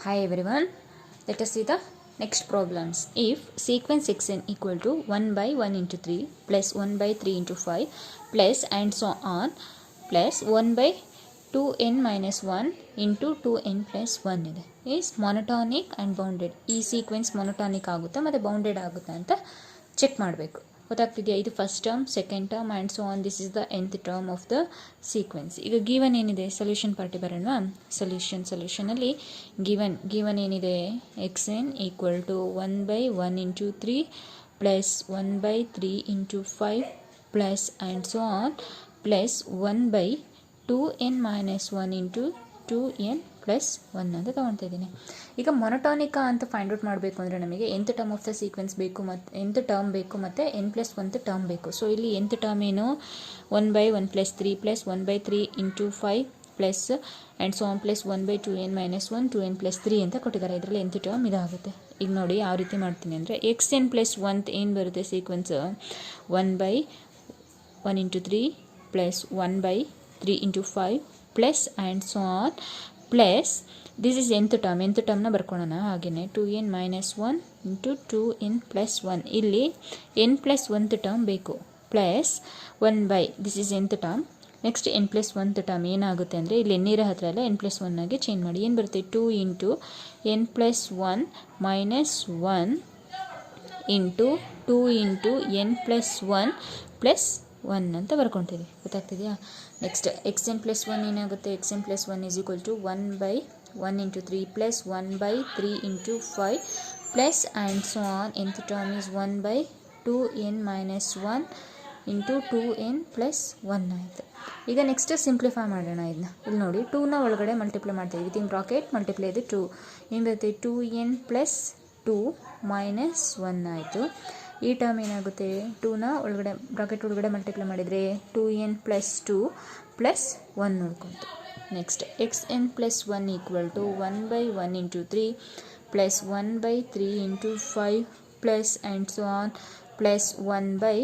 Hi everyone, let us see the next problems. If sequence xn equal to 1 by 1 into 3 plus 1 by 3 into 5 plus and so on plus 1 by 2n minus 1 into 2n plus 1 ಇದೆ is monotonic and bounded. ಈ sequence monotonic ಆಗುತ್ತಾ ಮತ್ತು bounded ಆಗುತ್ತಾ ಅಂತ check ಮಾಡಬೇಕು. ಗೊತ್ತಾಗ್ತಿದೆಯಾ? ಇದು first term, second term and so on. This is the nth term of the sequence. ಈಗ ಗಿವನ್ ಏನಿದೆ, ಸೊಲ್ಯೂಷನ್ ಪಾರ್ಟಿ ಬರೋಣ. ಸೊಲ್ಯೂಷನಲ್ಲಿ ಗಿವನ್ ಏನಿದೆ, X N equal to 1 by 1 into 3 plus 1 by 3 into 5 plus and so on plus 1 by 2n minus 1 into 2n plus 1 ಅಂತ ತೊಗೊಳ್ತಾ ಇದ್ದೀನಿ. ಈಗ ಮೊನೊಟಾನಿಕಾ ಅಂತ ಫೈಂಡ್ ಔಟ್ ಮಾಡಬೇಕು ಅಂದರೆ ನಮಗೆ nth term of the sequence ಬೇಕು, ಮತ್ತು nth ಟರ್ಮ್ ಬೇಕು, ಮತ್ತು n+1th ಟರ್ಮ್ ಬೇಕು. ಸೊ ಇಲ್ಲಿ nth ಟರ್ಮ್ ಏನು, 1 by 1 plus 3 plus 1 by 3 into 5 plus and so on plus 1 by 2n minus 1 2n plus 3 ಅಂತ ಕೊಟ್ಟಿದ್ದಾರೆ. ಇದರಲ್ಲಿ nth ಟರ್ಮ್ ಇದಾಗುತ್ತೆ. ಈಗ ನೋಡಿ ಯಾವ ರೀತಿ ಮಾಡ್ತೀನಿ ಅಂದರೆ, xn+1 ಏನು ಬರುತ್ತೆ sequence, 1 by 1 into 3 plus 1 by 3 into 5 plus and so on plus this is nth ಟರ್ಮ್ನ ಬರ್ಕೊಳ್ಳೋಣ. ಹಾಗೆಯೇ 2n minus 1 into 2n plus 1. ಇಲ್ಲಿ n+1th ಟರ್ಮ್ ಬೇಕು, plus 1 by this is nth term. Next n+1th term ಏನಾಗುತ್ತೆ ಅಂದರೆ, ಇಲ್ಲಿ ಎನ್ನಿರೋ ಹತ್ರ ಎಲ್ಲ n+1 ಆಗಿ change ಮಾಡಿ. ಏನು ಬರುತ್ತೆ, 2 into n+1 minus 1 into 2 into n+1 plus 1 ಅಂತ ಬರ್ಕೊತೀವಿ. ಗೊತ್ತಾಗ್ತಿದೆಯಾ? ನೆಕ್ಸ್ಟ್ xn+1 ಏನಾಗುತ್ತೆ, xn+1 is equal to 1 by 1 into 3 plus 1 by 3 into 5 plus and so on. nth term is 1 by 2n minus 1 into 2n plus 1 ಆಯಿತು. ಈಗ next simplify ಮಾಡೋಣ. ಇದನ್ನ ಇಲ್ಲಿ ನೋಡಿ, 2ನ ಒಳಗಡೆ multiply ಮಾಡ್ತೀವಿ. ವಿತಿನ್ ಬ್ರಾಕೆಟ್ ಮಲ್ಟಿಪ್ಲೈ ಇದೆ 2. ಏನು ಬರುತ್ತೆ, 2n plus 2 minus 1 ಆಯಿತು. ಈ ಟರ್ಮ್ ಏನಾಗುತ್ತೆ, 2ನ ಒಳಗಡೆ ಬ್ರಾಕೆಟ್ ಒಳಗಡೆ ಮಲ್ಟಿಪ್ಲೈ ಮಾಡಿದರೆ 2n plus 2 plus 1 ನೋಡ್ಕೊಂತು. Next xn+1 equal to 1 by 1 into 3 plus 1 by 3 into 5 plus and so on plus 1 by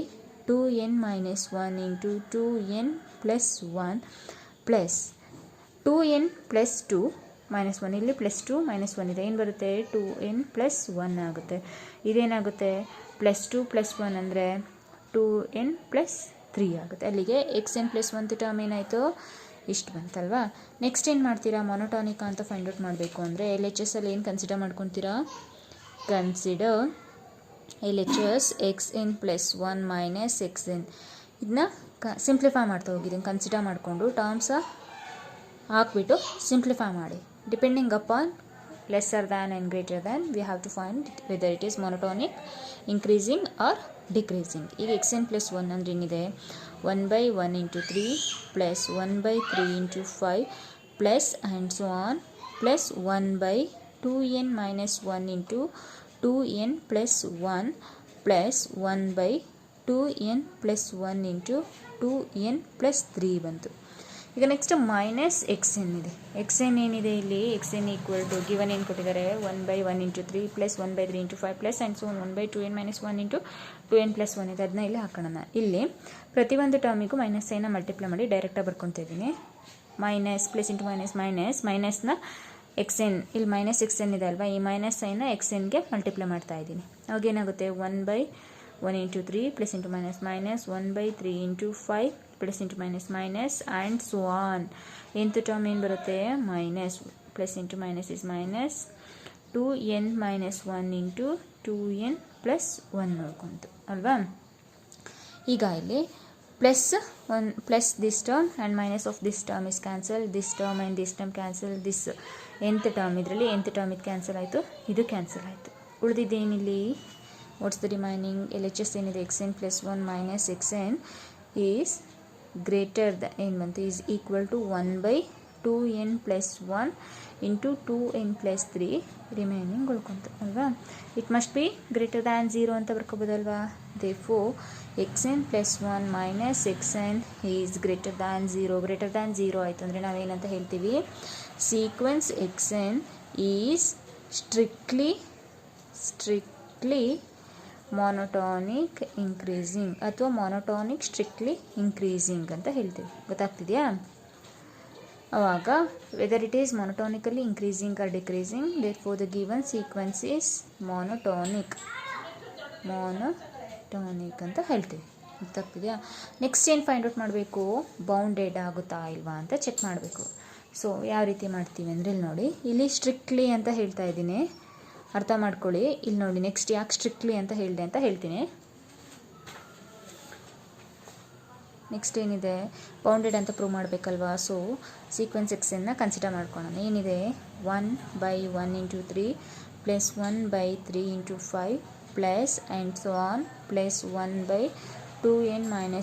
2n minus 1 into 2n plus 1 plus 2n plus 2 minus 1. ಇಲ್ಲಿ plus 2 minus 1 ಇದೆ. ಏನು ಬರುತ್ತೆ, 2n plus 1 ಆಗುತ್ತೆ. ಇದೇನಾಗುತ್ತೆ, plus 2 plus 1 ಅಂದರೆ 2n plus 3 ಆಗುತ್ತೆ. ಅಲ್ಲಿಗೆ xn+1th term ಏನಾಯಿತು, ಇಷ್ಟು ಬಂತಲ್ವಾ. ನೆಕ್ಸ್ಟ್ ಏನು ಮಾಡ್ತೀರಾ, ಮೊನೊಟಾನಿಕಾ ಅಂತ ಫೈಂಡ್ ಔಟ್ ಮಾಡಬೇಕು ಅಂದರೆ LHS ಅಲ್ಲಿ ಏನು ಕನ್ಸಿಡರ್ ಮಾಡ್ಕೊತೀರಾ, consider LHS xn+1 minus xn. ಇದನ್ನ ಸಿಂಪ್ಲಿಫೈ ಮಾಡ್ತಾ ಹೋಗಿದ್ದೀನಿ. ಕನ್ಸಿಡರ್ ಮಾಡಿಕೊಂಡು ಟರ್ಮ್ಸ ಹಾಕ್ಬಿಟ್ಟು ಸಿಂಪ್ಲಿಫೈ ಮಾಡಿ. Depending upon lesser than and greater than we have to find whether it is monotonic, increasing or decreasing. ಈಗ xn+1 ಅಂದರೆ ಏನಿದೆ, 1 by 1 into 3 plus 1 by 3 into 5 plus and so on plus 1 by 2n minus 1 into 2n plus 1 plus 1 by 2n plus 1 into 2n plus 3 ಬಂತು. ಈಗ next minus xn ಇದೆ. xn ಏನಿದೆ ಇಲ್ಲಿ, xn equal to given ಏನು ಕೊಟ್ಟಿದ್ದಾರೆ, 1 by 1 into 3 plus 1 by 3 into 5 plus and so 1 by 2n minus 1 into 2n plus 1 ಇದೆ. ಅದನ್ನ ಇಲ್ಲಿ ಹಾಕೋಣ. ಇಲ್ಲಿ ಪ್ರತಿಯೊಂದು ಟರ್ಮಿಗೂ ಮೈನಸ್ ಸೈನ ಮಲ್ಟಿಪ್ಲೈ ಮಾಡಿ ಡೈರೆಕ್ಟಾಗಿ ಬರ್ಕೊತಾ ಇದ್ದೀನಿ. Minus plus into minus minus ಮೈನಸ್ನ xn, ಇಲ್ಲಿ ಮೈನಸ್ xn ಇದೆ ಅಲ್ವಾ, ಈ ಮೈನಸ್ ಸೈನ xnಗೆ ಮಲ್ಟಿಪ್ಲೈ ಮಾಡ್ತಾ ಇದ್ದೀನಿ. ಅವಾಗ ಏನಾಗುತ್ತೆ, 1 by 1 into 3 plus into minus minus 1 by 3 into 5 plus into minus minus and so on. nth term ಏನು ಬರುತ್ತೆ, minus plus into minus is minus 2n minus 1 into 2n plus 1 ನೋಡ್ಕೊಂತು ಅಲ್ವಾ. ಈಗ ಇಲ್ಲಿ plus 1 plus this term and minus of this term is cancel, this term and this term cancel, this nth term ಇದರಲ್ಲಿ nth term ಇದು cancel ಆಯಿತು, ಇದು cancel ಆಯಿತು. ಉಳಿದಿದ್ದೇನಿಲ್ಲಿ, what's the remaining, LHS ಏನಿದೆ, xn+1 minus xn is greater the ಏನು ಬಂತು, is equal to 1 by 2n plus 1 into 2n plus 3 remaining ಉಳ್ಕೊಂತು ಅಲ್ವಾ. It must be greater than 0 ಅಂತ ಬರ್ಕೋಬೋದಲ್ವಾ. Therefore xn+1 minus xn is greater than 0. Greater than 0 ಆಯಿತು ಅಂದರೆ ನಾವೇನಂತ ಹೇಳ್ತೀವಿ, sequence xn is strictly monotonic increasing ಅಥವಾ ಮೊನೊಟಾನಿಕ್ ಸ್ಟ್ರಿಕ್ಟ್ಲಿ ಇನ್ಕ್ರೀಸಿಂಗ್ ಅಂತ ಹೇಳ್ತೀವಿ. ಗೊತ್ತಾಗ್ತಿದೆಯಾ? ಆವಾಗ whether it is ಮೊನೊಟೋನಿಕಲಿ increasing or decreasing therefore the given sequence is monotonic ಅಂತ ಹೇಳ್ತೀವಿ. ಗೊತ್ತಾಗ್ತಿದೆಯಾ? ನೆಕ್ಸ್ಟ್ ಏನು ಫೈಂಡ್ ಔಟ್ ಮಾಡಬೇಕು? ಬೌಂಡೆಡ್ ಆಗುತ್ತಾ ಇಲ್ವಾ ಅಂತ ಚೆಕ್ ಮಾಡಬೇಕು. ಸೊ ಯಾವ ರೀತಿ ಮಾಡ್ತೀವಿ ಅಂದರೆ ಇಲ್ಲಿ ನೋಡಿ, ಇಲ್ಲಿ ಸ್ಟ್ರಿಕ್ಟ್ಲಿ ಅಂತ ಹೇಳ್ತಾ ಇದ್ದೀನಿ, ಅರ್ಥ ಮಾಡ್ಕೊಳ್ಳಿ. ಇಲ್ಲಿ ನೋಡಿ ನೆಕ್ಸ್ಟ್ ಯಾಕೆ ಸ್ಟ್ರಿಕ್ಟ್ಲಿ ಅಂತ ಹೇಳಿದೆ ಅಂತ ಹೇಳ್ತೀನಿ. ನೆಕ್ಸ್ಟ್ ಏನಿದೆ, ಬೌಂಡೆಡ್ ಅಂತ ಪ್ರೂವ್ ಮಾಡಬೇಕಲ್ವಾ. ಸೊ ಸೀಕ್ವೆನ್ಸ್ ಎಕ್ಸನ್ನು ಕನ್ಸಿಡರ್ ಮಾಡ್ಕೊಳ್ಳೋಣ. ಏನಿದೆ, 1/1 × 3 plus 1/3 × 5 plus and so on plus 1/2n - 1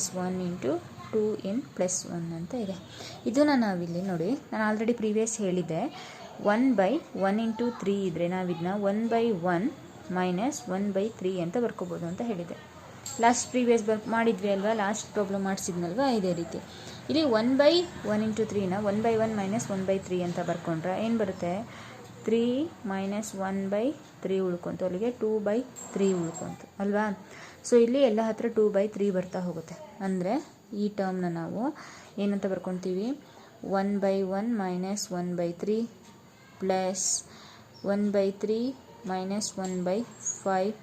× 2n + 1 ಅಂತ ಇದೆ. ಇದನ್ನು ನಾವಿಲ್ಲಿ ನೋಡಿ, ನಾನು ಆಲ್ರೆಡಿ ಪ್ರೀವಿಯಸ್ ಹೇಳಿದ್ದೆ, 1/1 × 3 ಇದ್ದರೆ ನಾವಿದನ್ನ 1/1 - 1/3 ಅಂತ ಬರ್ಕೋಬೋದು ಅಂತ ಹೇಳಿದೆ. ಲಾಸ್ಟ್ ಪ್ರೀವಿಯಸ್ ಮಾಡಿದ್ವಿ ಅಲ್ವಾ, ಲಾಸ್ಟ್ ಪ್ರಾಬ್ಲಮ್ ಮಾಡಿಸಿದ್ನಲ್ವಾ, ಇದೇ ರೀತಿ ಇಲ್ಲಿ 1/1 × 3ನ 1/1 - 1/3 ಅಂತ ಬರ್ಕೊಂಡ್ರೆ ಏನು ಬರುತ್ತೆ, 3 - 1/3 ಉಳ್ಕೊಂತು, ಅಲ್ಲಿಗೆ 2/3 ಉಳ್ಕೊಂತು ಅಲ್ವಾ. ಸೊ ಇಲ್ಲಿ ಎಲ್ಲ ಹತ್ರ 2/3 ಬರ್ತಾ ಹೋಗುತ್ತೆ. ಅಂದರೆ ಈ ಟರ್ಮ್ನ ನಾವು ಏನಂತ ಬರ್ಕೊತೀವಿ, 1/1 - 1/3 ಪ್ಲಸ್ 1/3 - 1/5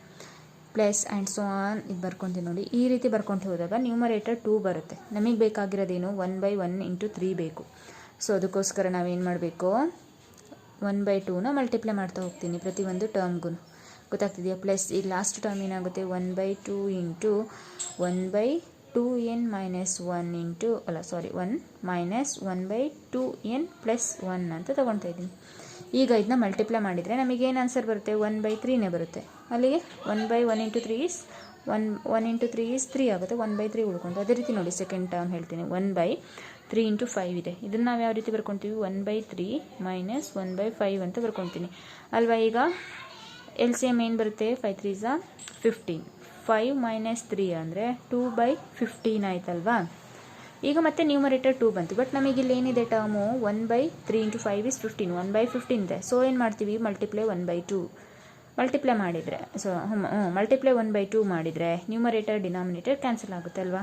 ಪ್ಲಸ್ ಆ್ಯಂಡ್ ಸೊ ಆನ್ ಇದು ಬರ್ಕೊತೀವಿ ನೋಡಿ. ಈ ರೀತಿ ಬರ್ಕೊಂಡು ಹೋದಾಗ ನ್ಯೂಮರೇಟರ್ 2 ಬರುತ್ತೆ. ನಮಗೆ ಬೇಕಾಗಿರೋದೇನು, 1/1 × 3 ಬೇಕು. ಸೊ ಅದಕ್ಕೋಸ್ಕರ ನಾವೇನು ಮಾಡಬೇಕು, 1/2ನ ಮಲ್ಟಿಪ್ಲೈ ಮಾಡ್ತಾ ಹೋಗ್ತೀನಿ ಪ್ರತಿಯೊಂದು ಟರ್ಮ್ಗೂ. ಗೊತ್ತಾಗ್ತಿದೆಯಾ? ಪ್ಲಸ್ ಈ ಲಾಸ್ಟ್ ಟರ್ಮ್ ಏನಾಗುತ್ತೆ, 1/2 × 1/2n - 1 -1/2n + 1 ಅಂತ ತೊಗೊಳ್ತಾ ಇದ್ದೀನಿ. ಈಗ ಇದನ್ನ ಮಲ್ಟಿಪ್ಲೈ ಮಾಡಿದರೆ ನಮಗೇನು ಆನ್ಸರ್ ಬರುತ್ತೆ, 1/3ನೇ ಬರುತ್ತೆ. ಅಲ್ಲಿಗೆ 1/1 × 3 ಇಸ್ 1 × 3 ಇಸ್ 3 ಆಗುತ್ತೆ, 1/3 ಉಳ್ಕೊಂಡು. ಅದೇ ರೀತಿ ನೋಡಿ ಸೆಕೆಂಡ್ ಟರ್ಮ್ ಹೇಳ್ತೀನಿ, 1/3 × 5 ಇದೆ. ಇದನ್ನು ನಾವು ಯಾವ ರೀತಿ ಬರ್ಕೊತೀವಿ, 1/3 - 1/5 ಅಂತ ಬರ್ಕೊತೀನಿ ಅಲ್ವಾ. ಈಗ ಎಲ್ ಸಿ ಎಮ್ ಏನು ಬರುತ್ತೆ, 5 3 = 15, 5 - 3 ಅಂದರೆ 2/15 ಆಯ್ತಲ್ವಾ. ಈಗ ಮತ್ತೆ ನ್ಯೂಮರೇಟರ್ 2 ಬಂತು, ಬಟ್ ನಮಗಿಲ್ಲಿ ಏನಿದೆ ಟರ್ಮು, 1/3 × 5 ಇಸ್ 15, 1/15 ಇದೆ. ಸೊ ಏನು ಮಾಡ್ತೀವಿ, ಮಲ್ಟಿಪ್ಲೈ 1/2 ಮಲ್ಟಿಪ್ಲೈ ಮಾಡಿದರೆ, ಸೊ ಮಲ್ಟಿಪ್ಲೈ 1/2 ಮಾಡಿದರೆ ನ್ಯೂಮರೇಟರ್ ಡಿನಾಮಿನೇಟರ್ ಕ್ಯಾನ್ಸಲ್ ಆಗುತ್ತೆ ಅಲ್ವಾ.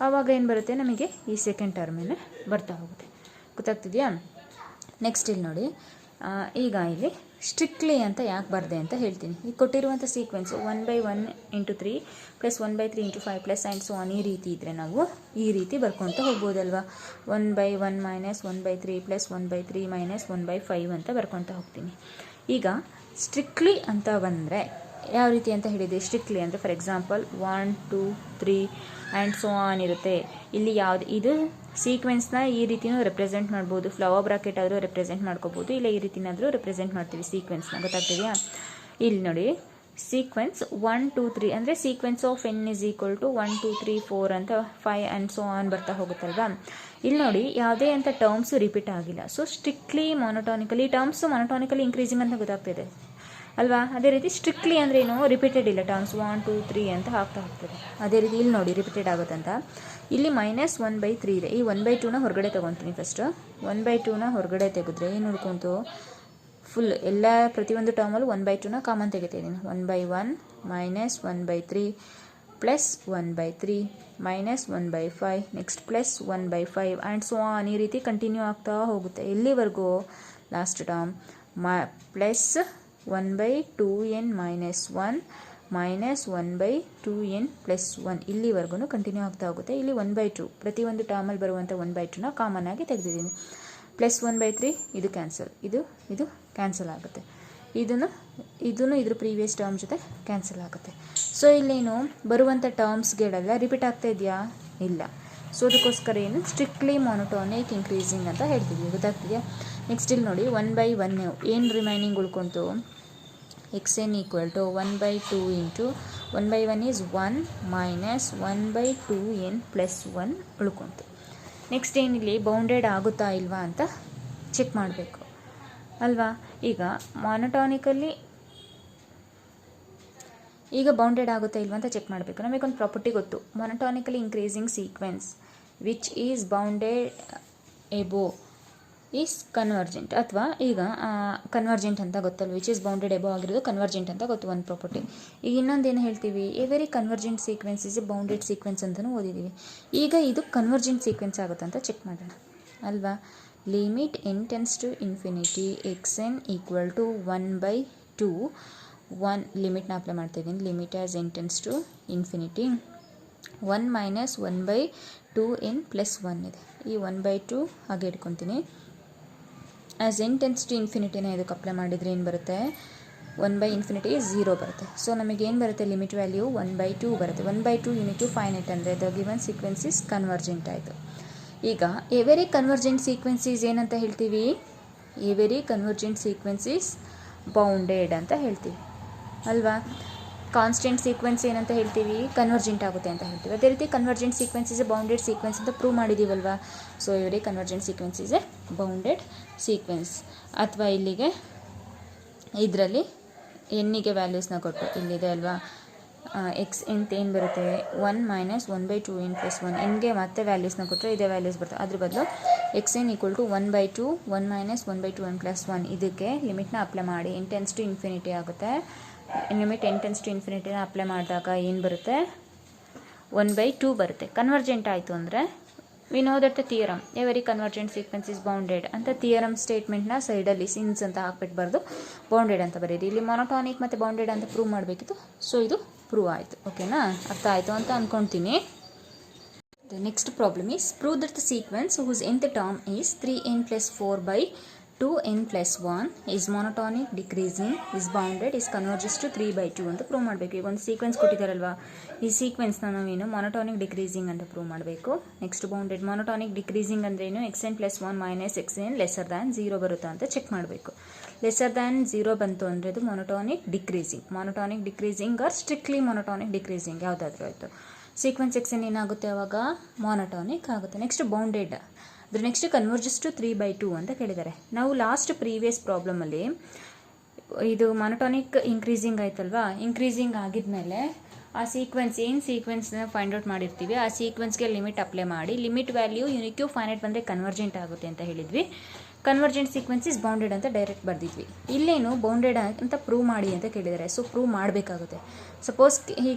ಆವಾಗ ಏನು ಬರುತ್ತೆ, ನಮಗೆ ಈ ಸೆಕೆಂಡ್ ಟರ್ಮೇನೆ ಬರ್ತಾ ಹೋಗುತ್ತೆ. ಗೊತ್ತಾಗ್ತಿದೆಯಾ? ನೆಕ್ಸ್ಟ್ ಇಲ್ಲಿ ನೋಡಿ, ಈಗ ಇಲ್ಲಿ ಸ್ಟ್ರಿಕ್ಟ್ಲಿ ಅಂತ ಯಾಕೆ ಬರದೆ ಅಂತ ಹೇಳ್ತೀನಿ. ಈಗ ಕೊಟ್ಟಿರುವಂಥ sequence 1/1 × 3 plus 1/3 × 5 plus and so on ಈ ರೀತಿ ಇದ್ದರೆ ನಾವು ಈ ರೀತಿ ಬರ್ಕೊತ ಹೋಗ್ಬೋದಲ್ವಾ. 1/1 - 1/3 ಪ್ಲಸ್ 1/3 - 1/5 ಅಂತ ಬರ್ಕೊತ ಹೋಗ್ತೀನಿ. ಈಗ ಸ್ಟ್ರಿಕ್ಟ್ಲಿ ಅಂತ ಬಂದರೆ ಯಾವ ರೀತಿ ಅಂತ ಹೇಳಿದೆ, ಸ್ಟ್ರಿಕ್ಟ್ಲಿ ಅಂದರೆ for example 1 2 3 and so on ಇರುತ್ತೆ. ಇಲ್ಲಿ ಯಾವುದು ಇದು ಸೀಕ್ವೆನ್ಸ್ನ ಈ ರೀತಿಯೂ ರೆಪ್ರೆಸೆಂಟ್ ಮಾಡ್ಬೋದು, ಫ್ಲವರ್ ಬ್ರಾಕೆಟ್ ಆದರೂ ರೆಪ್ರೆಸೆಂಟ್ ಮಾಡ್ಕೋಬೋದು, ಇಲ್ಲ ಈ ರೀತಿನಾದರೂ ರೆಪ್ರೆಸೆಂಟ್ ಮಾಡ್ತೀವಿ ಸೀಕ್ವೆನ್ಸ್ನ. ಗೊತ್ತಾಗ್ತಿದೆಯಾ? ಇಲ್ಲಿ ನೋಡಿ ಸೀಕ್ವೆನ್ಸ್ 1 2 3 ಅಂದರೆ ಸೀಕ್ವೆನ್ಸ್ ಆಫ್ n = 1 2 3 4 ಅಂತ 5 ಆ್ಯಂಡ್ ಸೊ ಆನ್ ಬರ್ತಾ ಹೋಗುತ್ತಲ್ವಾ. ಇಲ್ಲಿ ನೋಡಿ ಯಾವುದೇ ಅಂತ ಟರ್ಮ್ಸು ರಿಪೀಟ್ ಆಗಿಲ್ಲ. ಸೊ ಸ್ಟ್ರಿಕ್ಟ್ಲಿ ಮೊನೊಟಾನಿಕಲಿ ಟರ್ಮ್ಸು ಮೊನೊಟಾನಿಕಲಿ ಇನ್ಕ್ರೀಸಿಂಗ್ ಅಂತ ಗೊತ್ತಾಗ್ತಿದೆ ಅಲ್ವಾ. ಅದೇ ರೀತಿ ಸ್ಟ್ರಿಕ್ಟ್ಲಿ ಅಂದ್ರೆ ಏನು, ರಿಪೀಟೆಡ್ ಇಲ್ಲ, ಟರ್ಮ್ಸ್ 1 2 3 ಅಂತ ಆಗ್ತಾ ಹೋಗ್ತದೆ. ಅದೇ ರೀತಿ ಇಲ್ಲಿ ನೋಡಿ ರಿಪೀಟೆಡ್ ಆಗುತ್ತಂತ. ಇಲ್ಲಿ -1/3 ಇದೆ. ಈ 1/2ನ ಹೊರಗಡೆ ತೊಗೊತೀನಿ. ಫಸ್ಟು 1/2ನ ಹೊರಗಡೆ ತೆಗೆದ್ರೆ ಏನು ಉಳ್ಕೊಂತು, ಫುಲ್ ಎಲ್ಲ ಪ್ರತಿಯೊಂದು ಟರ್ಮಲ್ಲೂ 1/2ನ ಕಾಮನ್ ತೆಗಿತಿದ್ದೀನಿ. 1/1 - 1/3 ಪ್ಲಸ್ 1/3 - 1/5 next plus 1/5 and so on ಈ ರೀತಿ ಕಂಟಿನ್ಯೂ ಆಗ್ತಾ ಹೋಗುತ್ತೆ. ಎಲ್ಲಿವರೆಗೂ, last term plus 1/2n - 1 -1/2n + 1 ಇಲ್ಲಿವರೆಗೂ ಕಂಟಿನ್ಯೂ ಆಗ್ತಾ ಹೋಗುತ್ತೆ. ಇಲ್ಲಿ 1/2 ಪ್ರತಿಯೊಂದು ಟರ್ಮಲ್ಲಿ ಬರುವಂಥ 1/2ನ ಕಾಮನ್ ಆಗಿ ತೆಗೆದಿದ್ದೀನಿ. ಪ್ಲಸ್ 1/3 ಇದು ಕ್ಯಾನ್ಸಲ್, ಇದು ಕ್ಯಾನ್ಸಲ್ ಆಗುತ್ತೆ, ಇದನ್ನು ಇದ್ರ ಪ್ರೀವಿಯಸ್ ಟರ್ಮ್ ಜೊತೆ ಕ್ಯಾನ್ಸಲ್ ಆಗುತ್ತೆ. ಸೊ ಇಲ್ಲೇನು ಬರುವಂಥ ಟರ್ಮ್ಸ್ಗಳೆಲ್ಲ ರಿಪೀಟ್ ಆಗ್ತಾ ಇದೆಯಾ, ಇಲ್ಲ. ಸೊ ಅದಕ್ಕೋಸ್ಕರ ಏನು ಸ್ಟ್ರಿಕ್ಟ್ಲಿ ಮೊನೊಟೋನಿಕ್ ಇನ್ಕ್ರೀಸಿಂಗ್ ಅಂತ ಹೇಳ್ತಿದ್ವಿ. ಗೊತ್ತಾಗ್ತಿದೆಯಾ? ನೆಕ್ಸ್ಟ್ ಇಲ್ಲಿ ನೋಡಿ 1/1 ಏನು remaining ಉಳ್ಕೊಂತು, xn = 1/2 × 1/1 is 1 -1/2n + 1 ಉಳ್ಕೊಂತು. Next ಏನಿಲ್ಲಿ bounded ಆಗುತ್ತಾ ಇಲ್ವಾ ಅಂತ ಚೆಕ್ ಮಾಡಬೇಕು ಅಲ್ವಾ. ಈಗ ಮೊನೊಟಾನಿಕಲಿ ಈಗ ಬೌಂಡೆಡ್ ಆಗುತ್ತಾ ಇಲ್ವಾ ಅಂತ ಚೆಕ್ ಮಾಡಬೇಕು. ನಮಗೊಂದು ಪ್ರಾಪರ್ಟಿ ಗೊತ್ತು, monotonically increasing sequence which is bounded above is convergent. ಅಥವಾ ಈಗ ಕನ್ವರ್ಜೆಂಟ್ ಅಂತ ಗೊತ್ತಲ್ಲ, ವಿಚ್ ಈಸ್ ಬೌಂಡೆಡ್ ಎಬೋ ಆಗಿರೋದು ಕನ್ವರ್ಜೆಂಟ್ ಅಂತ ಗೊತ್ತು ಒಂದು ಪ್ರಾಪರ್ಟಿ. ಈಗ ಇನ್ನೊಂದೇನು ಹೇಳ್ತೀವಿ, every convergent sequence is a bounded sequence ಅಂತಲೂ ಓದಿದ್ದೀವಿ. ಈಗ ಇದು ಕನ್ವರ್ಜೆಂಟ್ ಸೀಕ್ವೆನ್ಸ್ ಆಗುತ್ತೆ ಅಂತ ಚೆಕ್ ಮಾಡೋಣ. ಅಲ್ವಾ. Limit n tends to infinity X N equal to 1/2 ಲಿಮಿಟ್ನ ಅಪ್ಲೈ ಮಾಡ್ತಾಯಿದ್ದೀನಿ. Limit as n tends to infinity 1 minus 1/2n plus 1 ಇದೆ. ಈ 1/2 ಹಾಗೆ ಇಟ್ಕೊತೀನಿ. ಆಸ್ n ಟೆನ್ಸ್ ಟು ಇನ್ಫಿನಿಟಿನ ಇದಕ್ಕೆ ಅಪ್ಲೈ ಮಾಡಿದರೆ ಏನು ಬರುತ್ತೆ, 1/∞ 0 ಬರುತ್ತೆ. ಸೊ ನಮಗೇನು ಬರುತ್ತೆ, ಲಿಮಿಟ್ ವ್ಯಾಲ್ಯೂ 1/2 ಬರುತ್ತೆ. 1/2 ಯೂನಿಟ್ ಟು ಫೈನೈಟ್ ಅಂದರೆ the given sequence is convergent ಆಯಿತು. ಈಗ ಎವೆರಿ ಕನ್ವರ್ಜೆಂಟ್ ಸೀಕ್ವೆನ್ಸ್ ಈಸ್ ಏನಂತ ಹೇಳ್ತೀವಿ, every convergent sequence is bounded ಅಂತ ಹೇಳ್ತೀವಿ ಅಲ್ವಾ. ಕಾನ್ಸ್ಟೆಂಟ್ ಸೀಕ್ವೆನ್ಸ್ ಏನಂತ ಹೇಳ್ತೀವಿ, ಕನ್ವರ್ಜೆಂಟ್ ಆಗುತ್ತೆ ಅಂತ ಹೇಳ್ತೀವಿ. ಅದೇ ರೀತಿ convergent sequence is a bounded sequence ಅಂತ ಪ್ರೂವ್ ಮಾಡಿದ್ದೀವಲ್ವಾ. So every convergent sequence is a bounded sequence. ಅಥವಾ ಇಲ್ಲಿಗೆ ಇದರಲ್ಲಿ ಎನ್ನಿಗೆ ವ್ಯಾಲ್ಯೂಸ್ನ ಕೊಟ್ಟು ಇಲ್ಲಿದೆ ಅಲ್ವಾ, ಎಕ್ಸ್ ಎಂತ ಏನು ಬರುತ್ತೆ, 1 ಮೈನಸ್ 1/2n ಪ್ಲಸ್ 1 ಎನ್ಗೆ ಮತ್ತೆ ವ್ಯಾಲ್ಯೂಸ್ನ ಕೊಟ್ಟರೆ ಇದೇ ವ್ಯಾಲ್ಯೂಸ್ ಬರ್ತವೆ. ಅದ್ರ ಬದಲು X N equal to 1/2 1 minus 1/2n plus 1 ಇದಕ್ಕೆ ಲಿಮಿಟ್ನ ಅಪ್ಲೈ ಮಾಡಿ n ಟೆನ್ಸ್ ಟು ಇನ್ಫಿನಿಟಿ ಆಗುತ್ತೆ. ಲಿಮಿಟ್ n ಟೆನ್ಸ್ ಟು ಇನ್ಫಿನಿಟಿನ ಅಪ್ಲೈ ಮಾಡಿದಾಗ ಏನು ಬರುತ್ತೆ, 1/2 ಬರುತ್ತೆ. ಕನ್ವರ್ಜೆಂಟ್ ಆಯಿತು ಅಂದರೆ we know that the theorem every convergent sequence is bounded ಅಂತ ಥಿಯರಮ್ ಸ್ಟೇಟ್ಮೆಂಟ್ನ ಸೈಡಲ್ಲಿ ಸಿನ್ಸ್ ಅಂತ ಹಾಕ್ಬಿಟ್ಬಾರ್ದು, ಬೌಂಡೆಡ್ ಅಂತ ಬರೀರಿ. ಇಲ್ಲಿ ಮೊನೊಟಾನಿಕ್ ಮತ್ತು ಬೌಂಡೆಡ್ ಅಂತ ಪ್ರೂವ್ ಮಾಡಬೇಕಿತ್ತು. ಸೊ ಇದು ಪ್ರೂವ್ ಆಯಿತು. ಓಕೆನಾ, ಅರ್ಥ ಆಯಿತು ಅಂತ ಅಂದ್ಕೊಳ್ತೀನಿ. The next problem is prove that the sequence whose nth term is 3n plus 4/2n plus 1 is monotonic decreasing is bounded is converges to 3/2 ಅಂತ ಪ್ರೂವ್ ಮಾಡಬೇಕು. ಈಗ ಒಂದು ಸೀಕ್ವೆನ್ಸ್ ಕೊಟ್ಟಿದ್ದಾರಲ್ವಾ, ಈ ಸೀಕ್ವೆನ್ಸ್ನ ನಾವೇನು ಮೊನೊಟಾನಿಕ್ ಡಿಕ್ರೀಸಿಂಗ್ ಅಂತ ಪ್ರೂವ್ ಮಾಡಬೇಕು. Next bounded. ಮೊನೊಟಾನಿಕ್ ಡಿಕ್ರೀಸಿಂಗ್ ಅಂದ್ರೇನು, xn plus 1 minus xn lesser than 0 ಬರುತ್ತಾ ಅಂತ ಚೆಕ್ ಮಾಡಬೇಕು. ಲೆಸರ್ ದ್ಯಾನ್ 0 ಬಂತು ಅಂದರೆ ಅದು monotonic decreasing. Monotonic decreasing or strictly monotonic decreasing ಯಾವುದಾದ್ರೂ ಆಯಿತು. ಸೀಕ್ವೆನ್ಸ್ ಎಕ್ಸನ್ ಏನಾಗುತ್ತೆ ಅವಾಗ, ಮೊನೊಟಾನಿಕ್ ಆಗುತ್ತೆ. Next bounded. ಅದ್ರ ನೆಕ್ಸ್ಟ್ ಕನ್ವರ್ಜಸ್ ಟು 3/2 ಅಂತ ಕೇಳಿದ್ದಾರೆ. ನಾವು ಲಾಸ್ಟ್ ಪ್ರೀವಿಯಸ್ ಪ್ರಾಬ್ಲಮಲ್ಲಿ ಇದು ಮೊನೊಟಾನಿಕ್ ಇನ್ಕ್ರೀಸಿಂಗ್ ಆಯ್ತಲ್ವಾ, ಇನ್ಕ್ರೀಸಿಂಗ್ ಆಗಿದ್ಮೇಲೆ ಆ ಸೀಕ್ವೆನ್ಸ್ ಏನು ಸೀಕ್ವೆನ್ಸ್ನ ಫೈಂಡ್ ಔಟ್ ಮಾಡಿರ್ತೀವಿ ಆ ಸೀಕ್ವೆನ್ಸ್ಗೆ ಲಿಮಿಟ್ ಅಪ್ಲೈ ಮಾಡಿ ಲಿಮಿಟ್ ವ್ಯಾಲ್ಯೂ ಯುನಿಕ್ಯೂ ಫೈನೈಟ್ ಬಂದರೆ ಕನ್ವರ್ಜೆಂಟ್ ಆಗುತ್ತೆ ಅಂತ ಹೇಳಿದ್ವಿ. ಕನ್ವರ್ಜೆಂಟ್ ಸೀಕ್ವೆನ್ಸ್ ಇಸ್ ಬೌಂಡೆಡ್ ಅಂತ ಡೈರೆಕ್ಟ್ ಬರ್ದಿದ್ವಿ. ಇಲ್ಲೇನು ಬೌಂಡೆಡ್ ಅಂತ ಪ್ರೂವ್ ಮಾಡಿ ಅಂತ ಕೇಳಿದ್ದಾರೆ. ಸೊ ಪ್ರೂವ್ ಮಾಡಬೇಕಾಗುತ್ತೆ.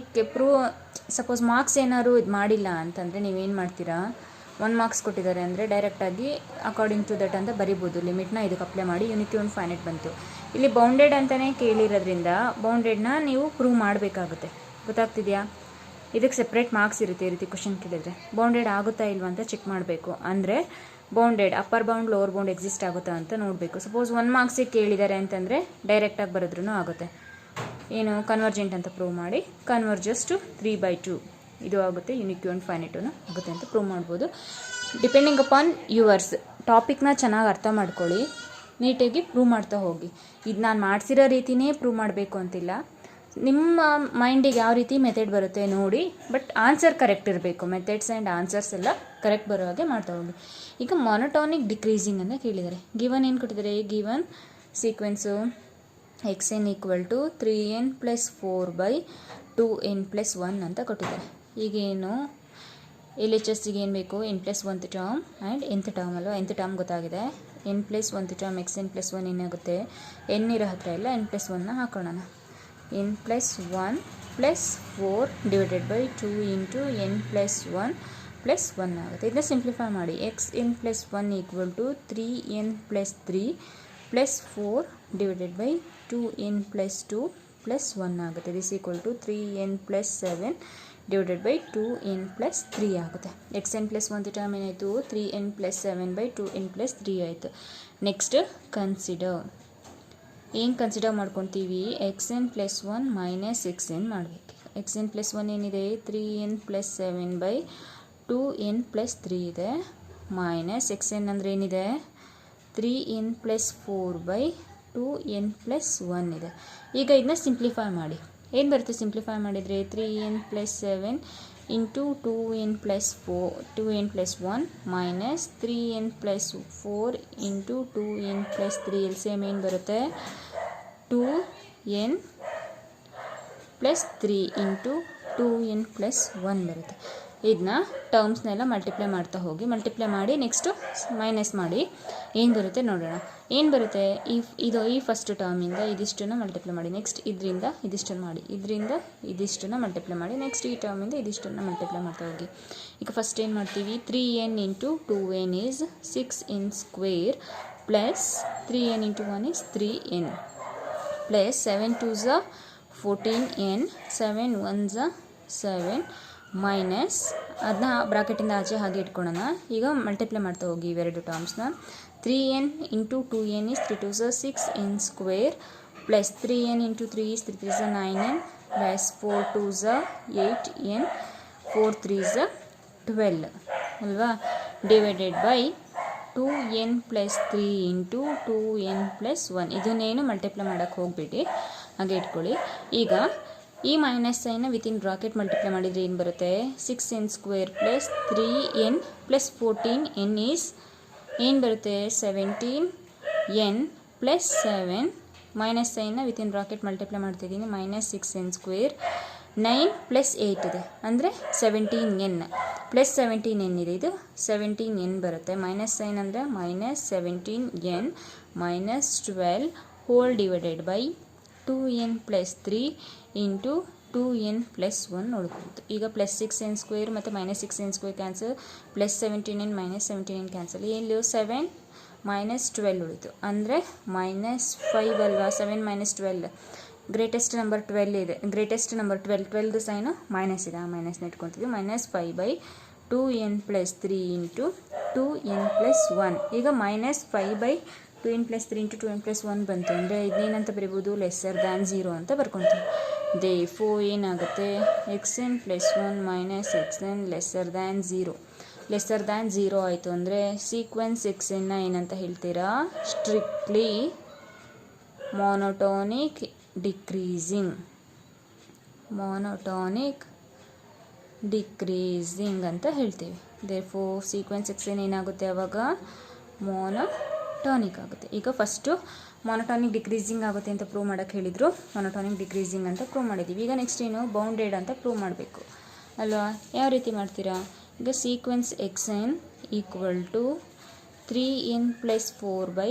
ಸಪೋಸ್ ಮಾರ್ಕ್ಸ್ ಏನಾದ್ರು ಇದು ಮಾಡಿಲ್ಲ ಅಂತಂದರೆ ನೀವೇನು ಮಾಡ್ತೀರಾ, 1 ಮಾರ್ಕ್ಸ್ ಕೊಟ್ಟಿದ್ದಾರೆ ಅಂದರೆ ಡೈರೆಕ್ಟಾಗಿ ಅಕಾರ್ಡಿಂಗ್ ಟು ದಟ್ ಅಂತ ಬರಿಬೋದು. ಲಿಮಿಟ್ನ ಇದಕ್ಕೆ ಅಪ್ಲೈ ಮಾಡಿ ಯುನಿಕ್ಯೂ ಒಂದು ಫೈನೈಟ್ ಬಂತು. ಇಲ್ಲಿ ಬೌಂಡೆಡ್ ಅಂತಲೇ ಕೇಳಿರೋದ್ರಿಂದ ಬೌಂಡೆಡ್ನ ನೀವು ಪ್ರೂವ್ ಮಾಡಬೇಕಾಗುತ್ತೆ. ಗೊತ್ತಾಗ್ತಿದೆಯಾ? ಇದಕ್ಕೆ ಸೆಪ್ರೇಟ್ ಮಾರ್ಕ್ಸ್ ಇರುತ್ತೆ. ಈ ರೀತಿ ಕ್ವಶನ್ ಕೇಳಿದರೆ ಬೌಂಡೆಡ್ ಆಗುತ್ತಾ ಇಲ್ವಾ ಅಂತ ಚೆಕ್ ಮಾಡಬೇಕು. ಅಂದರೆ bounded upper bound lower bound exist ಆಗುತ್ತಾ ಅಂತ ನೋಡಬೇಕು. ಸಪೋಸ್ 1 ಮಾರ್ಕ್ಸಿಗೆ ಕೇಳಿದ್ದಾರೆ ಅಂತಂದರೆ ಡೈರೆಕ್ಟಾಗಿ ಬರೆದ್ರೂ ಆಗುತ್ತೆ. ಏನು ಕನ್ವರ್ಜೆಂಟ್ ಅಂತ ಪ್ರೂವ್ ಮಾಡಿ ಕನ್ವರ್ಜಸ್ ಟು 3/2 ಇದು ಆಗುತ್ತೆ, ಯುನಿಕ್ಯೂ ಅಂಡ್ ಫೈನೈಟೂ ಆಗುತ್ತೆ ಅಂತ ಪ್ರೂವ್ ಮಾಡ್ಬೋದು. Depending upon yours. ಟಾಪಿಕ್ನ ಚೆನ್ನಾಗಿ ಅರ್ಥ ಮಾಡ್ಕೊಳ್ಳಿ, ನೀಟಾಗಿ ಪ್ರೂವ್ ಮಾಡ್ತಾ ಹೋಗಿ. ಇದು ನಾನು ಮಾಡಿಸಿರೋ ರೀತಿಯೇ ಪ್ರೂವ್ ಮಾಡಬೇಕು ಅಂತಿಲ್ಲ. ನಿಮ್ಮ ಮೈಂಡಿಗೆ ಯಾವ ರೀತಿ ಮೆಥಡ್ ಬರುತ್ತೆ ನೋಡಿ, ಬಟ್ ಆನ್ಸರ್ ಕರೆಕ್ಟ್ ಇರಬೇಕು. ಮೆಥಡ್ಸ್ ಆ್ಯಂಡ್ ಆನ್ಸರ್ಸ್ ಎಲ್ಲ ಕರೆಕ್ಟ್ ಬರೋ ಹಾಗೆ ಮಾಡ್ತಾ ಹೋಗಿ. ಈಗ ಮೊನೊಟಾನಿಕ್ ಡಿಕ್ರೀಸಿಂಗ್ ಅಂತ ಕೇಳಿದ್ದಾರೆ. ಗಿವನ್ ಏನು ಕೊಟ್ಟಿದ್ದಾರೆ, given sequence xn equal to 3n plus 4/2n plus 1 ಅಂತ ಕೊಟ್ಟಿದ್ದಾರೆ. ಈಗೇನು ಎಲ್ ಎಚ್ ಎಸ್ಸಿಗೆ ಏನು ಬೇಕು, n plus 1th term and nth term ಅಲ್ವಾ. nth ಟರ್ಮ್ ಗೊತ್ತಾಗಿದೆ. n plus 1th term xn plus 1 ಏನಾಗುತ್ತೆ, n ಇರೋ ಹತ್ರ ಎಲ್ಲ n ಪ್ಲಸ್ 1ನ ಹಾಕೋಣ. n plus 1 plus 4 divided by 2 into n plus 1 plus 1 ಆಗುತ್ತೆ. ಇದನ್ನ ಸಿಂಪ್ಲಿಫೈ ಮಾಡಿ. xn plus 1 equal to 3n plus 3 plus 4 divided by 2n plus 2 plus 1 ಆಗುತ್ತೆ. This equal to 3n plus 7 divided by 2n plus 3 ಆಗುತ್ತೆ. xn plus 1 term ಏನಾಯಿತು, 3n plus 7 by 2n plus 3 ಆಯಿತು. Next consider. ಏನು consider ಮಾಡ್ಕೊತೀವಿ, xn plus 1 minus xn ಮಾಡಬೇಕು. xn plus 1 ಏನಿದೆ, 3n plus 7 by 2n plus 3 ಇದೆ. Minus xn ಅಂದರೆ ಏನಿದೆ, 3n plus 4 by 2n plus 1 ಇದೆ. ಈಗ ಇದನ್ನ ಸಿಂಪ್ಲಿಫೈ ಮಾಡಿ. ಏನು ಬರುತ್ತೆ ಸಿಂಪ್ಲಿಫೈ ಮಾಡಿದರೆ, 3n plus 7 into 2n plus 1 minus 3n plus 4 into 2n plus 3 L same ಏನು ಬರುತ್ತೆ, 2n plus 3 into 2n plus 1 ಬರುತ್ತೆ. ಇದನ್ನ ಟರ್ಮ್ಸ್ನೆಲ್ಲ ಮಲ್ಟಿಪ್ಲೈ ಮಾಡ್ತಾ ಹೋಗಿ, ಮಲ್ಟಿಪ್ಲೈ ಮಾಡಿ ನೆಕ್ಸ್ಟು ಮೈನಸ್ ಮಾಡಿ ಏನು ಬರುತ್ತೆ ನೋಡೋಣ. ಏನು ಬರುತ್ತೆ, ಈ ಫಸ್ಟ್ ಟರ್ಮಿಂದ ಇದಿಷ್ಟನ್ನು ಮಲ್ಟಿಪ್ಲೈ ಮಾಡಿ, ನೆಕ್ಸ್ಟ್ ಇದರಿಂದ ಇದಿಷ್ಟನ್ನು ಮಾಡಿ, ಇದರಿಂದ ಇದಿಷ್ಟನ್ನು ಮಲ್ಟಿಪ್ಲೈ ಮಾಡಿ, ನೆಕ್ಸ್ಟ್ ಈ ಟರ್ಮಿಂದ ಇದಿಷ್ಟನ್ನು ಮಲ್ಟಿಪ್ಲೈ ಮಾಡ್ತಾ ಹೋಗಿ. ಈಗ ಫಸ್ಟ್ ಏನು ಮಾಡ್ತೀವಿ, 3n into 2n is 6n square plus 3n into 1 is 3n plus 7 2s 14n 7 1s 7 minus ಅದನ್ನ ಬ್ರಾಕೆಟಿಂದ ಆಚೆ ಹಾಗೆ ಇಟ್ಕೊಳ್ಳೋಣ. ಈಗ ಮಲ್ಟಿಪ್ಲೈ ಮಾಡ್ತಾ ಹೋಗಿ ಇವೆರಡು ಟರ್ಮ್ಸ್ನ. 3n into 2n is 3 2s 6n square plus 3n into 3 is 3 3s 9n plus 4 2s 8n 4 3s 12 ಅಲ್ವಾ, divided by 2n plus 3 into 2n plus 1. ಇದನ್ನೇನು ಮಲ್ಟಿಪ್ಲೈ ಮಾಡೋಕ್ಕೆ ಹೋಗ್ಬಿಟ್ಟು ಹಾಗೆ ಇಟ್ಕೊಳ್ಳಿ. ಈಗ ಈ ಮೈನಸ್ ಸೈನ್ನ ವಿತಿನ್ ಬ್ರಾಕೆಟ್ ಮಲ್ಟಿಪ್ಲೈ ಮಾಡಿದರೆ ಏನು ಬರುತ್ತೆ, 6n square plus 3n plus 14n is ಏನು ಬರುತ್ತೆ, 17n ಪ್ಲಸ್ 7. ಮೈನಸ್ ಸೈನ್ನ ವಿತಿನ್ ಬ್ರಾಕೆಟ್ ಮಲ್ಟಿಪ್ಲೈ ಮಾಡ್ತಿದ್ದೀನಿ, ಮೈನಸ್ 6n ಸ್ಕ್ವೇರ್ 9 ಪ್ಲಸ್ 8 ಇದೆ ಅಂದರೆ 17n ಪ್ಲಸ್ 17n ಇದೆ, ಇದು 17n ಬರುತ್ತೆ. ಮೈನಸ್ ಸೈನ್ ಅಂದರೆ minus 17n minus 12 whole divided by 2n plus 3 into 2n plus 1 ಉಳ್ಕೊಳ್ತು. ಈಗ ಪ್ಲಸ್ 6n ಸ್ಕ್ವೇರ್ ಮತ್ತು minus 6n square cancel, plus 17n minus 17n cancel, ಇಲ್ಲಿ 7 minus 12 ಉಳಿತು ಅಂದರೆ ಮೈನಸ್ 5 ಅಲ್ವಾ. 7 ಮೈನಸ್ 12 ಗ್ರೇಟೆಸ್ಟ್ ನಂಬರ್ 12 ಇದೆ, greatest number 12 sign minus ಇದೆ, ಆ ಮೈನಸ್ನ ಇಟ್ಕೊತೀವಿ. Minus 5 by 2n plus 3 into 2n plus 1. ಈಗ minus 5 by 2n plus 3 into 2n plus 1 ಬಂತು ಅಂದರೆ ಇದನ್ನೇನಂತ ಬರೀಬೋದು, ಲೆಸ್ಸರ್ ದ್ಯಾನ್ 0 ಅಂತ ಬರ್ಕೊತೀವಿ. therefore ಏನಾಗುತ್ತೆ, xn plus 1 minus xn lesser than 0. Lesser than 0 ಆಯಿತು ಅಂದರೆ ಸೀಕ್ವೆನ್ಸ್ xn ಏನಂತ ಹೇಳ್ತೀರಾ, strictly monotonic decreasing, monotonic decreasing ಅಂತ ಹೇಳ್ತೀವಿ. therefore ಸೀಕ್ವೆನ್ಸ್ xn ಏನಾಗುತ್ತೆ ಆವಾಗ, ಮೊನೊಟೋನಿಕ್ ಆಗುತ್ತೆ. ಈಗ ಫಸ್ಟು ಮೊನೊಟೋನಿಕ್ ಡಿಕ್ರೀಸಿಂಗ್ ಆಗುತ್ತೆ ಅಂತ ಪ್ರೂವ್ ಮಾಡೋಕ್ಕೆ ಹೇಳಿದರು, ಮೊನೊಟೋನಿಕ್ ಡಿಕ್ರೀಸಿಂಗ್ ಅಂತ ಪ್ರೂವ್ ಮಾಡಿದ್ದೀವಿ. ಈಗ ನೆಕ್ಸ್ಟ್ ಏನು, ಬೌಂಡೆಡ್ ಅಂತ ಪ್ರೂವ್ ಮಾಡಬೇಕು ಅಲ್ವಾ. ಯಾವ ರೀತಿ ಮಾಡ್ತೀರಾ, ಈಗ sequence xn equal to 3n plus 4 by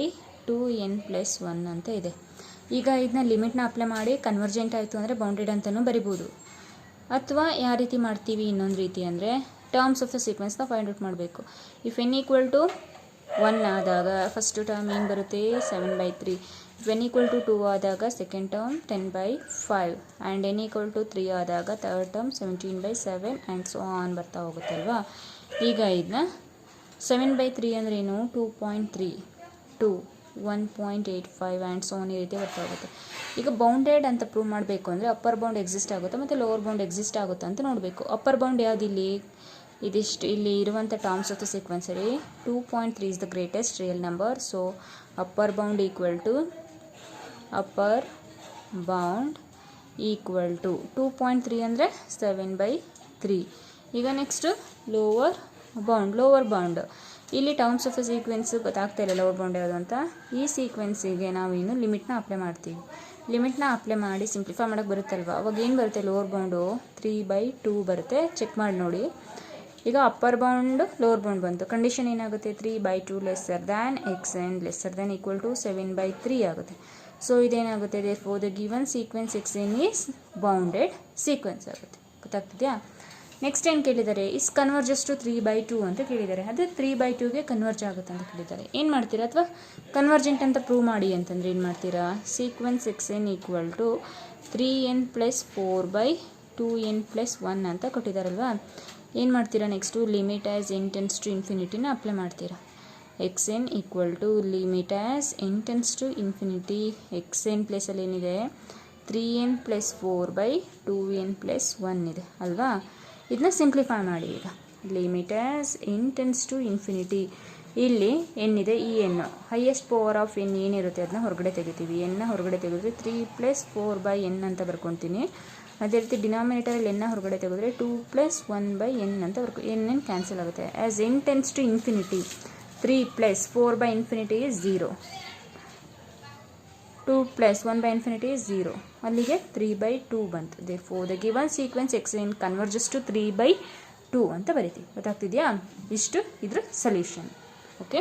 2n plus 1 ಅಂತ ಇದೆ. ಈಗ ಇದನ್ನ ಲಿಮಿಟ್ನ ಅಪ್ಲೈ ಮಾಡಿ ಕನ್ವರ್ಜೆಂಟ್ ಆಯಿತು ಅಂದರೆ ಬೌಂಡೆಡ್ ಅಂತಲೂ ಬರಿಬೋದು. ಅಥವಾ ಯಾವ ರೀತಿ ಮಾಡ್ತೀವಿ, ಇನ್ನೊಂದು ರೀತಿ ಅಂದರೆ ಟರ್ಮ್ಸ್ ಆಫ್ ದ ಸೀಕ್ವೆನ್ಸ್ನ ಫೈಂಡ್ ಔಟ್ ಮಾಡಬೇಕು. ಇಫ್ n ಈಕ್ವಲ್ ಟು 1 ಆದಾಗ ಫಸ್ಟ್ ಟರ್ಮ್ ಏನು ಬರುತ್ತೆ, 7/3. ಇಫ್ n ಈಕ್ವಲ್ ಟು 2 ಆದಾಗ second term 10/5 and n equal to 3 ಆದಾಗ third term 17/7 and so on ಬರ್ತಾ ಹೋಗುತ್ತಲ್ವಾ. ಈಗ ಇದನ್ನ 7/3 ಅಂದ್ರೇನು, 2.3 2 1.85 ಆ್ಯಂಡ್ ಸೊ ಆನ್ ಈ ರೀತಿ ಬರ್ತಾ ಹೋಗುತ್ತೆ. ಈಗ ಬೌಂಡೆಡ್ ಅಂತ ಪ್ರೂವ್ ಮಾಡಬೇಕು ಅಂದರೆ ಅಪ್ಪರ್ ಬೌಂಡ್ ಎಕ್ಸಿಸ್ಟ್ ಆಗುತ್ತಾ ಮತ್ತು ಲೋವರ್ ಬೌಂಡ್ ಎಕ್ಸಿಸ್ಟ್ ಆಗುತ್ತಾ ಅಂತ ನೋಡಬೇಕು. ಅಪ್ಪರ್ ಬೌಂಡ್ ಯಾವುದಿಲ್ಲಿ, ಇದಿಷ್ಟು ಇಲ್ಲಿ ಇರುವಂಥ ಟರ್ಮ್ಸ್ ಆಫ್ ದ ಸೀಕ್ವೆನ್ಸಲ್ಲಿ 2.3 is the greatest real number. So upper bound equal to upper bound equal to 2.3 ಅಂದರೆ 7/3. ಈಗ ನೆಕ್ಸ್ಟು ಲೋವರ್ ಬೌಂಡ್ ಇಲ್ಲಿ ಟರ್ಮ್ಸ್ ಆಫ್ ದ ಸೀಕ್ವೆನ್ಸ್ ಗೊತ್ತಾಗ್ತಾ ಇಲ್ಲ ಲೋವರ್ ಬೌಂಡ್ ಯಾವುದು ಅಂತ. ಈ ಸೀಕ್ವೆನ್ಸಿಗೆ ನಾವು ಇನ್ನು ಲಿಮಿಟ್ನ ಅಪ್ಲೈ ಮಾಡ್ತೀವಿ. ಲಿಮಿಟ್ನ ಅಪ್ಲೈ ಮಾಡಿ ಸಿಂಪ್ಲಿಫೈ ಮಾಡೋಕ್ಕೆ ಬರುತ್ತಲ್ವ, ಅವಾಗ ಏನು ಬರುತ್ತೆ, ಲೋವರ್ ಬೌಂಡು 3/2 ಬರುತ್ತೆ. ಚೆಕ್ ಮಾಡಿ ನೋಡಿ. ಈಗ ಅಪ್ಪರ್ ಬೌಂಡ್ ಲೋವರ್ ಬೌಂಡ್ ಬಂತು, ಕಂಡೀಷನ್ ಏನಾಗುತ್ತೆ, 3/2 lesser than xn lesser than equal to 7/3 ಆಗುತ್ತೆ. ಸೊ ಇದೇನಾಗುತ್ತೆ, therefore the given sequence xn is bounded sequence ಆಗುತ್ತೆ. ಗೊತ್ತಾಗ್ತಿದೆಯಾ. ನೆಕ್ಸ್ಟ್ ಏನು ಕೇಳಿದ್ದಾರೆ, ಇಸ್ ಕನ್ವರ್ಜಸ್ ಟು 3/2 ಅಂತ ಕೇಳಿದ್ದಾರೆ. ಅದೇ 3/2ಗೆ ಕನ್ವರ್ಜ್ ಆಗುತ್ತೆ ಅಂತ ಕೇಳಿದ್ದಾರೆ. ಏನು ಮಾಡ್ತೀರಾ, ಅಥವಾ ಕನ್ವರ್ಜೆಂಟ್ ಅಂತ ಪ್ರೂವ್ ಮಾಡಿ ಅಂತಂದರೆ ಏನು ಮಾಡ್ತೀರಾ, sequence xn equal to 3n plus 4/2n plus 1 ಅಂತ ಕೊಟ್ಟಿದ್ದಾರಲ್ವಾ. ಏನು ಮಾಡ್ತೀರಾ, next limit as n tends to ಇನ್ಫಿನಿಟಿನ ಅಪ್ಲೈ ಮಾಡ್ತೀರಾ. xn equal to limit as n tends to infinity, xn ಪ್ಲೇಸಲ್ಲಿ ಏನಿದೆ 3n ಪ್ಲಸ್ 4/2n ಪ್ಲಸ್ 1 ಇದೆ ಅಲ್ವಾ. ಇದನ್ನ ಸಿಂಪ್ಲಿಫೈ ಮಾಡಿ. ಈಗ limit as n tends to infinity, ಇಲ್ಲಿ n ಇದೆ, ಈ n highest power of n ಏನಿರುತ್ತೆ ಅದನ್ನ ಹೊರಗಡೆ ತೆಗಿತೀವಿ. n ಹೊರಗಡೆ ತೆಗೆದ್ರೆ 3 ಪ್ಲಸ್ 4/n ಅಂತ ಬರ್ಕೊತೀನಿ. ಅದೇ ರೀತಿ ಡಿನಾಮಿನೇಟರಲ್ಲಿ n ಹೊರಗಡೆ ತೆಗೆದ್ರೆ 2 ಪ್ಲಸ್ 1/n ಅಂತ n ಕ್ಯಾನ್ಸಲ್ ಆಗುತ್ತೆ. As n tends to infinity 3 plus 4/infinity is 0, 2 plus 1/infinity is 0, ಅಲ್ಲಿಗೆ 3/2 ಬಂತು. therefore the given sequence xn converges to 3/2 2 ಅಂತ ಬರಿತೀವಿ. ಗೊತ್ತಾಗ್ತಿದೆಯಾ? ಇಷ್ಟು ಇದ್ರ ಸೊಲ್ಯೂಷನ್. ಓಕೆ.